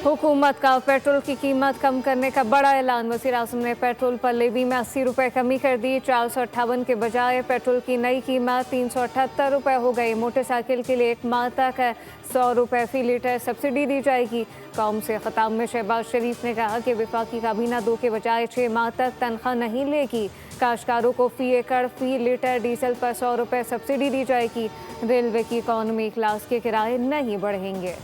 हुकूमत का पेट्रोल की कीमत कम करने का बड़ा ऐलान। वज़ीर-ए-आज़म ने पेट्रोल पर लेवी में 80 रुपये कमी कर दी। 458 के बजाय पेट्रोल की नई कीमत 378 रुपये हो गई। मोटरसाइकिल के लिए 1 माह तक 100 रुपये फ़ी लीटर सब्सिडी दी जाएगी। कौम से खिताब में शहबाज शरीफ ने कहा कि वफाकी काबीना 2 के बजाय 6 माह तक तनख्वाह नहीं लेगी। काश्तकारों को फ़ी एकड़ फ़ी लीटर डीजल पर 100 रुपये सब्सिडी दी जाएगी। रेलवे की इकॉनमी क्लास के किराए नहीं बढ़ेंगे।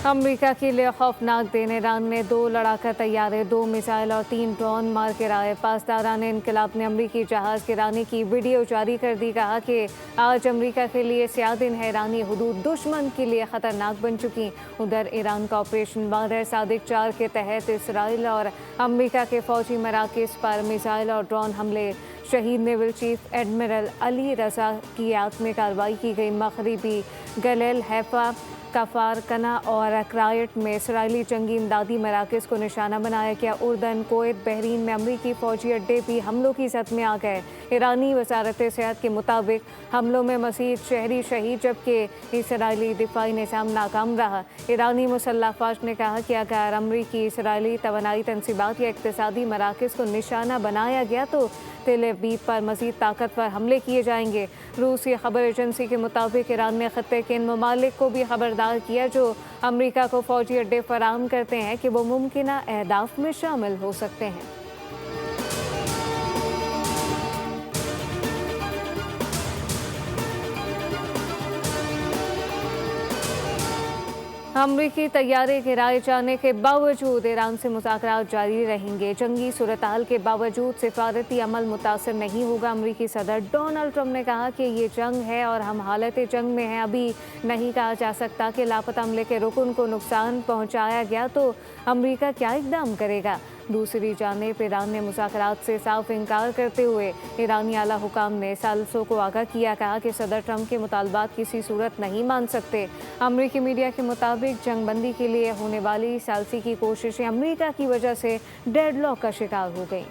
अमेरिका के लिए खौफनाक दिन। ईरान ने 2 लड़ाका तैयारे, 2 मिसाइल और 3 ड्रोन मार गिराए। पासदारान इनकलाब ने अमरीकी जहाज़ गिराने की वीडियो जारी कर दी। कहा कि आज अमेरिका के लिए स्याह दिन है। ईरानी हुदूद दुश्मन के लिए ख़तरनाक बन चुकी। उधर ईरान का ऑपरेशन बादर सादिक 4 के तहत इसराइल और अमरीका के फ़ौजी मराकज़ पर मिसाइल और ड्रोन हमले। शहीद naval chief admiral Ali Raza की याद में कार्रवाई की गई। मगरबी गलील, हैफा, कफ़ार कना और क्राइट में इसराइली जंगी इमदादी मराकज़ को निशाना बनाया गया। उर्दन, कुवैत, बहरीन में अमरीकी फ़ौजी अड्डे भी हमलों की जद में आ गए। ईरानी वज़ारत सेहत के मुताबिक हमलों में मज़ीद शहरी शहीद, जबकि इसराइली दिफाई निज़ाम नाकाम रहा। ईरानी मुसल्लह फ़ौज ने कहा कि अगर अमरीकी इसराइली तवानाई तनसीबात या इक़्तिसादी मराकज़ को निशाना बनाया गया तो तेल अवीव पर मज़ीद ताकतवर हमले किए जाएंगे। रूसी खबर एजेंसी के मुताबिक ईरान ने ख़त्ते के इन ममालिक को भी खबरदार किया जो अमरीका को फ़ौजी अड्डे फराहम करते हैं कि वो मुमकिना अहदाफ में शामिल हो सकते हैं। अमरीकी तैयारे गिराए जाने के बावजूद ईरान से मुज़ाकरात जारी रहेंगे। जंगी सूरत-हाल के बावजूद सिफारती अमल मुतासर नहीं होगा। अमरीकी सदर डोनाल्ड ट्रंप ने कहा कि ये जंग है और हम हालत जंग में हैं। अभी नहीं कहा जा सकता कि लापता अमले के रुकन को नुकसान पहुँचाया गया तो अमरीका क्या इक़दाम करेगा। दूसरी जानिब ईरान ने मुज़ाकरात से साफ इनकार करते हुए ईरानी आला हुकाम ने सालिसों को आगाह किया। कहा कि सदर ट्रंप के मुतालबात किसी सूरत नहीं मान सकते। अमरीकी मीडिया के मुताबिक जंगबंदी के लिए होने वाली सालसी की कोशिशें अमरीका की वजह से डेडलॉक का शिकार हो गई।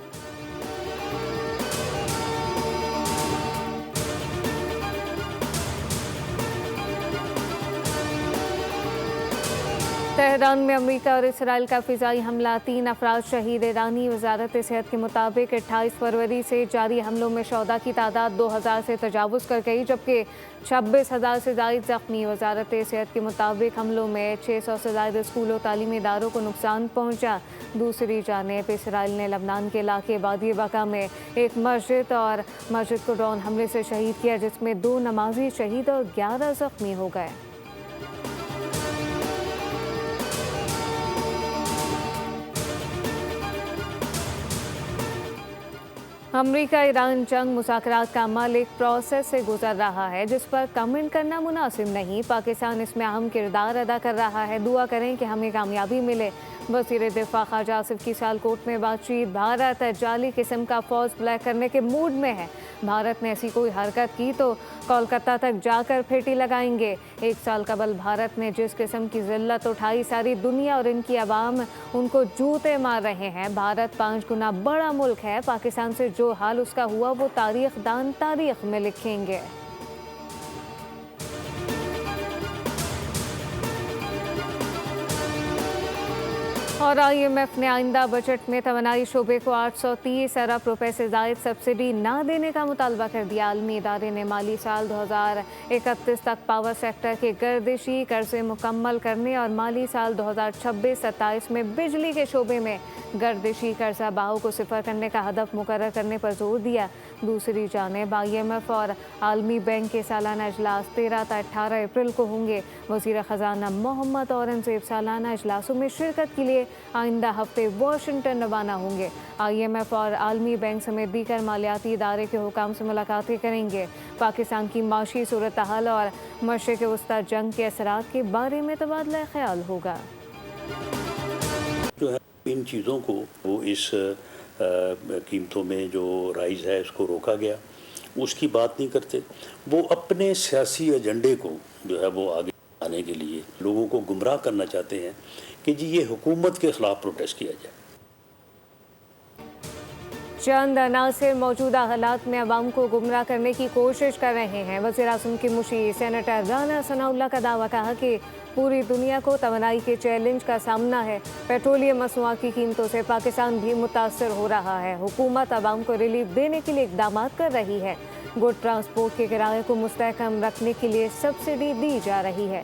तेहरान में अमेरिका और इसराइल का फ़िज़ाई हमला, 3 अफराद शहीद। ईरानी वज़ारत सेहत के मुताबिक 28 फरवरी से जारी हमलों में शोहदा की तादाद 2000 से तजावुज़ कर गई, जबकि 26,000 से ज़ायद ज़ख्मी। वज़ारत सेहत के मुताबिक हमलों में 600 से ज़ायद स्कूलों तालीमी इदारों को नुकसान पहुँचा। दूसरी जानिब इसराइल ने लबनान के इलाके वादी बका में एक मस्जिद को ड्रोन हमले से शहीद किया, जिसमें 2 नमाजी शहीद और 11 ज़ख्मी हो गए। अमरीका ईरान जंग मुज़ाकरात का अमल एक प्रोसेस से गुजर रहा है जिस पर कमेंट करना मुनासिब नहीं। पाकिस्तान इसमें अहम किरदार अदा कर रहा है। दुआ करें कि हमें कामयाबी मिले। वज़ीर दिफा ख्वाजा आसिफ की सियालकोट में बातचीत। भारत जाली किस्म का फौज ब्लैक करने के मूड में है। भारत ने ऐसी कोई हरकत की तो कोलकाता तक जाकर फेटी लगाएंगे। 1 साल कबल भारत ने जिस किस्म की जिल्लत उठाई, सारी दुनिया और इनकी आवाम उनको जूते मार रहे हैं। भारत 5 गुना बड़ा मुल्क है। पाकिस्तान से जो हाल उसका हुआ वो तारीख दान तारीख में लिखेंगे। और IMF ने आइंदा बजट में तवानाई शोबे को 830 अरब रुपए से ज़ायद सब्सिडी ना देने का मुतालबा कर दिया। आलमी इदारे ने माली साल 2031 तक पावर सेक्टर के गर्दिशी कर्जे मुकम्मल करने और माली साल 2026-27 में बिजली के शोबे में गर्दिशी कर्जा बाहू को सिफर करने का हदफ मुकर्रर करने पर जोर दिया। दूसरी जानिब IMF और आलमी बैंक के सालाना इजलास 13 से 18 अप्रैल को होंगे। वज़ीर ख़जाना मोहम्मद औरंगज़ेब सालाना इजलासों में शिरकत के लिए आइंदा हफ्ते वाशिंगटन रवाना होंगे। IMF और आलमी बैंक समेत दीगर मालियाती इदारे के हुकाम से मुलाकातें करेंगे। पाकिस्तान की माशी सूरत हाल और मशरिक़ वस्ता जंग के असरात के बारे में तबादला ख्याल होगा। जो है इन चीज़ों को वो इस कीमतों में जो राइज़ है इसको रोका गया, उसकी बात नहीं करते। वो अपने सियासी एजेंडे को जो है वो आगे आने के लिए लोगों को गुमराह करना चाहते हैं कि जी ये हुकूमत के ख़िलाफ़ प्रोटेस्ट किया जाए। चंद अनासर मौजूदा हालात में अवाम को गुमराह करने की कोशिश कर रहे हैं। वज़ीर-ए-आज़म की मुशीर सेनेटर राना सनाउल्लाह का दावा कहा कि पूरी दुनिया को तवानाई के चैलेंज का सामना है। पेट्रोलियम मसनूआत की कीमतों से पाकिस्तान भी मुतासर हो रहा है। हुकूमत अवाम को रिलीफ देने के लिए इकदाम कर रही है। गुड ट्रांसपोर्ट के किराए को मुस्तहकम रखने के लिए सब्सिडी दी जा रही है।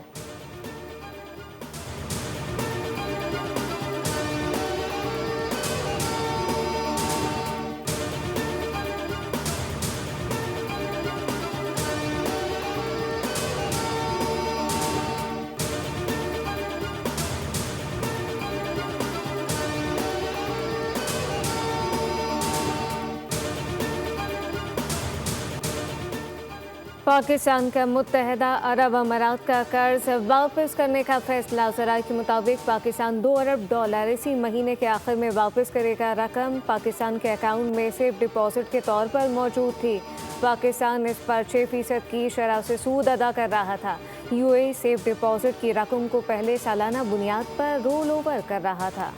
पाकिस्तान का मुत्तहदा अरब अमारात का कर्ज वापस करने का फैसला। ज़राए के मुताबिक पाकिस्तान $2 अरब इसी महीने के आखिर में वापस करेगा। रकम पाकिस्तान के अकाउंट में सेफ डिपॉजिट के तौर पर मौजूद थी। पाकिस्तान इस पर 6% की शरह से सूद अदा कर रहा था। UAE सेफ डिपॉजिट की रकम को पहले सालाना बुनियाद पर रोल ओवर कर रहा था।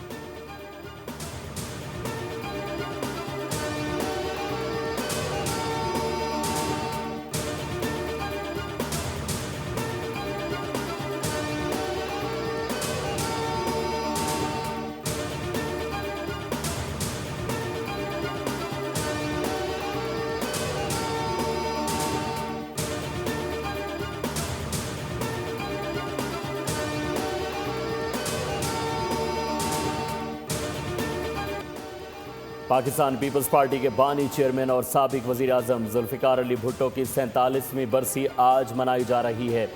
पाकिस्तान पीपल्स पार्टी के बानी चेयरमैन और साबिक वज़ीर आज़म जुल्फ़िकार अली भुट्टो की 47वीं बरसी आज मनाई जा रही है।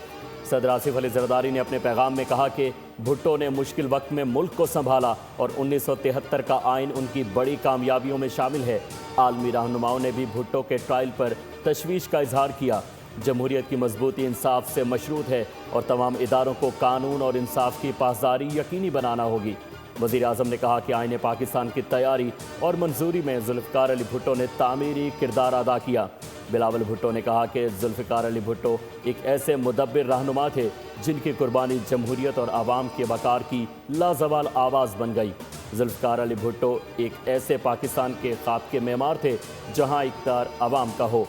सदर आसिफ अली ज़रदारी ने अपने पैगाम में कहा कि भुट्टो ने मुश्किल वक्त में मुल्क को संभाला और 1973 का आइन उनकी बड़ी कामयाबियों में शामिल है। आलमी रहनुमाओं ने भी भुट्टो के ट्रायल पर तशवीश का इजहार किया। जमहूरियत की मजबूती इंसाफ से मशरूत है और तमाम इदारों को कानून और इंसाफ की पासदारी यकीनी बनाना होगी। वज़ीर आज़म ने कहा कि आईने पाकिस्तान की तैयारी और मंजूरी में जुल्फ़िकार अली भुट्टो ने तामीरी किरदार अदा किया। बिलावल भुट्टो ने कहा कि जुल्फ़िकार अली भुट्टो एक ऐसे मुदब्बिर रहनुमा थे जिनकी कुर्बानी जमहूरियत और आवाम के वक़ार की लाजवाल आवाज़ बन गई। जुल्फ़िकार अली भुट्टो एक ऐसे पाकिस्तान के ख्वाब के मेमार थे जहाँ इक़्तिदार आवाम का हो।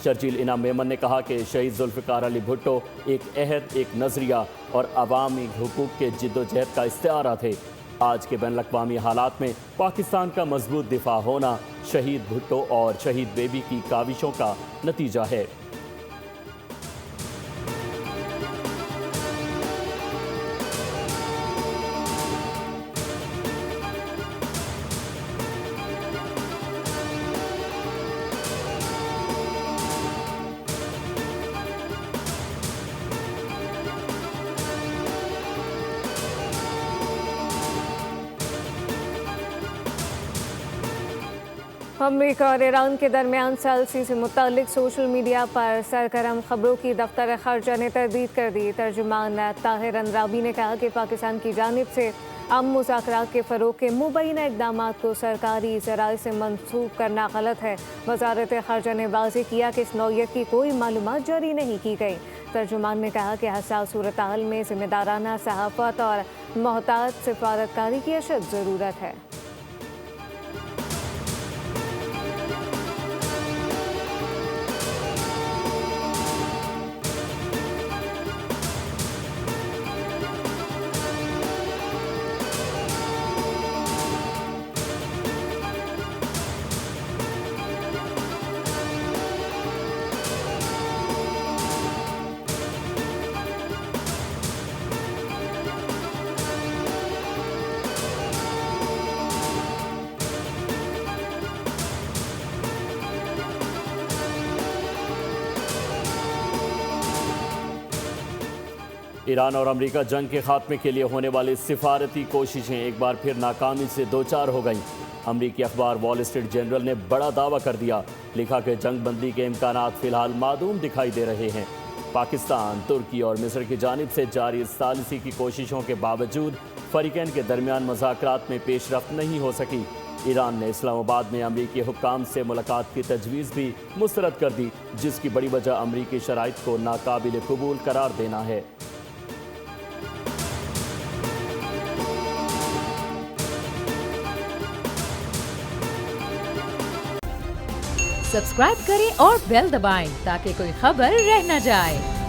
शर्जील इनाम मेमन ने कहा कि शहीद जुल्फ़िकार अली भुट्टो एक अहद, एक नज़रिया और अवामी हुकूक़ के जिद्दोजहद का इस्तिआरा थे। आज के बैन अवी हालात में पाकिस्तान का मजबूत दिफा होना शहीद भुट्टो और शहीद बेबी की काविशों का नतीजा है। अमेरिका और ईरान के दरमियान सालसी से मुतालिक सोशल मीडिया पर सरगर्म खबरों की दफ्तर ख़ारजा ने तरदीद कर दी। तर्जुमान ताहिर अंद्राबी ने कहा कि पाकिस्तान की जानिब से अमन मुज़ाकरात के फ़रोग़ के मुबैना इक़दामात को सरकारी ज़राए से मंसूब करना गलत है। वज़ारत ख़ारजा ने वाज़ेह किया कि इस नौइयत की कोई मालूमात जारी नहीं की गई। तर्जुमान ने कहा कि हसास सूरत हाल में ज़िम्मेदाराना सहाफ़त और मोहतात सिफारतकारी की अशद ज़रूरत है। ईरान और अमेरिका जंग के खात्मे के लिए होने वाली सिफारती कोशिशें एक बार फिर नाकामी से दो चार हो गईं। अमेरिकी अखबार वॉल स्ट्रीट जर्नल ने बड़ा दावा कर दिया। लिखा कि जंग बंदी के इम्कानात फ़िलहाल मादूम दिखाई दे रहे हैं। पाकिस्तान, तुर्की और मिस्र की जानिब से जारी सालिसी की कोशिशों के बावजूद फ़रीक़ैन के दरमियान मुज़ाकरात में पेशरफ्त नहीं हो सकी। ईरान ने इस्लामाबाद में अमरीकी हुक्काम से मुलाकात की तजवीज़ भी मुस्तरद कर दी, जिसकी बड़ी वजह अमरीकी शराइत को नाकाबिल कबूल करार देना है। सब्सक्राइब करें और बेल दबाएं ताकि कोई खबर रह न जाए।